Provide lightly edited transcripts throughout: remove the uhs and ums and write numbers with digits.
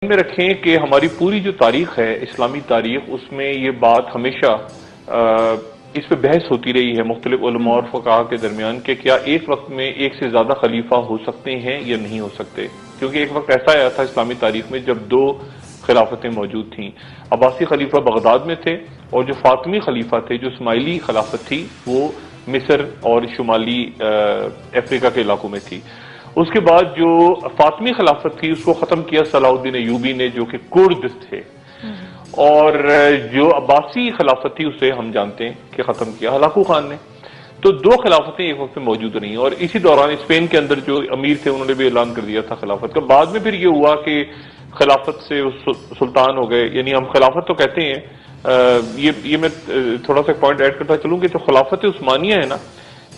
میں رکھیں کہ ہماری پوری جو تاریخ ہے اسلامی تاریخ، اس میں یہ بات ہمیشہ اس پہ بحث ہوتی رہی ہے مختلف علماء اور فقہاء کے درمیان کہ کیا ایک وقت میں ایک سے زیادہ خلیفہ ہو سکتے ہیں یا نہیں ہو سکتے، کیونکہ ایک وقت ایسا آیا تھا اسلامی تاریخ میں جب دو خلافتیں موجود تھیں۔ عباسی خلیفہ بغداد میں تھے اور جو فاطمی خلیفہ تھے، جو اسماعیلی خلافت تھی، وہ مصر اور شمالی افریقہ کے علاقوں میں تھی۔ اس کے بعد جو فاطمی خلافت تھی اس کو ختم کیا صلاح الدین ایوبی نے، جو کہ کرد تھے، اور جو عباسی خلافت تھی اسے ہم جانتے ہیں کہ ختم کیا ہلاکو خان نے۔ تو دو خلافتیں ایک وقت میں موجود رہی اور اسی دوران اسپین کے اندر جو امیر تھے انہوں نے بھی اعلان کر دیا تھا خلافت کا۔ بعد میں پھر یہ ہوا کہ خلافت سے سلطان ہو گئے، یعنی ہم خلافت تو کہتے ہیں، یہ میں تھوڑا سا پوائنٹ ایڈ کرتا چلوں کہ جو خلافت عثمانیہ ہے نا،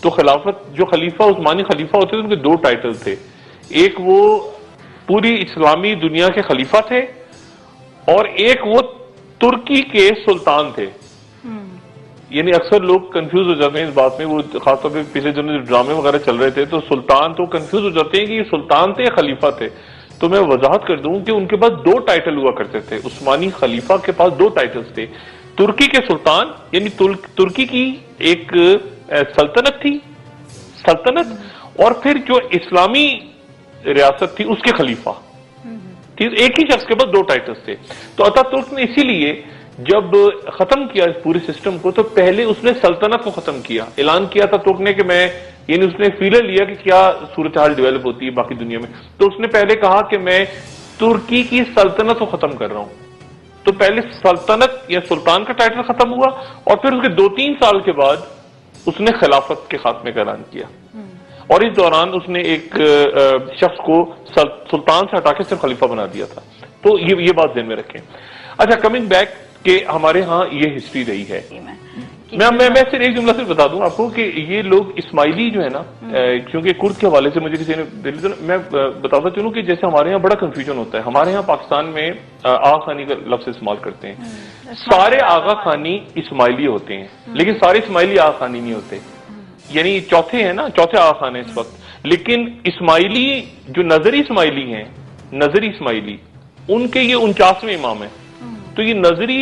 تو خلافت جو خلیفہ عثمانی خلیفہ ہوتے تھے ان کے دو ٹائٹل تھے، ایک وہ پوری اسلامی دنیا کے خلیفہ تھے اور ایک وہ ترکی کے سلطان تھے۔ یعنی اکثر لوگ کنفیوز ہو جاتے ہیں اس بات میں، وہ خاص طور پہ پچھلے دنوں جو ڈرامے وغیرہ چل رہے تھے تو سلطان تو کنفیوز ہو جاتے ہیں کہ یہ سلطان تھے یا خلیفہ تھے۔ تو میں وضاحت کر دوں کہ ان کے پاس دو ٹائٹل ہوا کرتے تھے، عثمانی خلیفہ کے پاس دو ٹائٹلز تھے، ترکی کے سلطان یعنی ترکی کی ایک سلطنت تھی، سلطنت، اور پھر جو اسلامی ریاست تھی اس کے خلیفہ، ایک ہی شخص کے پاس دو ٹائٹلز تھے۔ تو اتا ترک نے اسی لیے جب ختم کیا اس پورے سسٹم کو تو پہلے اس نے سلطنت کو ختم کیا، اعلان کیا تھا ترک نے کہ میں، یعنی اس نے فیلر لیا کہ کیا صورتحال ڈیولپ ہوتی ہے باقی دنیا میں، تو اس نے پہلے کہا کہ میں ترکی کی سلطنت کو ختم کر رہا ہوں۔ تو پہلے سلطنت یا سلطان کا ٹائٹل ختم ہوا اور پھر اس کے 2-3 سال کے بعد اس نے خلافت کے خاتمے کا اعلان کیا، اور اس دوران اس نے ایک شخص کو سلطان سے ہٹا کے صرف خلیفہ بنا دیا تھا۔ تو یہ بات ذہن میں رکھیں۔ اچھا، کمنگ بیک کہ ہمارے ہاں یہ ہسٹری رہی ہے۔ میں صرف ایک جملہ سے بتا دوں آپ کو کہ یہ لوگ اسماعیلی جو ہے نا، کیونکہ کرد کے حوالے سے مجھے کسی نے، میں بتاتا چلوں کہ جیسے ہمارے یہاں بڑا کنفیوژن ہوتا ہے، ہمارے یہاں پاکستان میں آغا خانی کا لفظ استعمال کرتے ہیں، سارے آغا خانی اسماعیلی ہوتے ہیں لیکن سارے اسماعیلی آغا خانی نہیں ہوتے، یعنی چوتھے ہیں نا، چوتھے آغا خان ہیں اس وقت، لیکن اسماعیلی جو نظری اسماعیلی ہیں، نظری اسماعیلی، ان کے یہ 49ویں امام ہیں۔ تو یہ نظری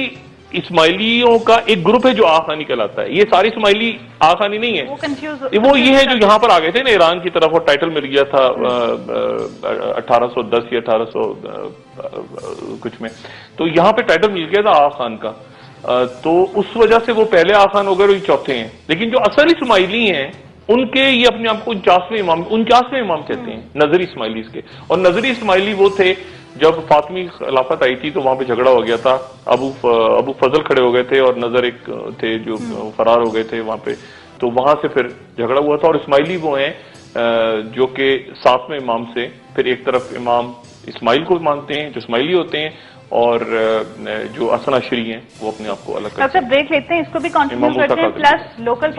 اسماعیلیوں کا ایک گروپ ہے جو آغا خانی کہلاتا ہے، یہ سارے اسماعیلی آغا خانی نہیں ہے، وہ یہ ہے جو یہاں پر آ گئے تھے نا ایران کی طرف، اور ٹائٹل مل گیا تھا 1810 یا 1800 کچھ میں، تو یہاں پہ ٹائٹل مل گیا تھا آغا خان کا، تو اس وجہ سے وہ پہلے آغا خان ہو گئے اور یہ چوتھے ہیں۔ لیکن جو اصل اسماعیلی ہیں ان کے یہ اپنے آپ کو 49ویں امام کہتے ہیں، نظری اسماعیلی کے، اور نظری اسماعیلی وہ تھے جب فاطمی خلافت آئی تھی تو وہاں پہ جھگڑا ہو گیا تھا، ابو فضل کھڑے ہو گئے تھے اور نظر ایک تھے جو فرار ہو گئے تھے وہاں پہ، تو وہاں سے پھر جھگڑا ہوا تھا۔ اور اسماعیلی وہ ہیں جو کہ 7ویں امام سے پھر ایک طرف امام اسماعیل کو مانتے ہیں جو اسماعیلی ہوتے ہیں، اور جو حسن عشری ہیں وہ اپنے آپ کو الگ کرتے ہیں۔ بریک لیتے ہیں، اس کو بھی کنٹینیو کرتے ہیں، پلس لوکل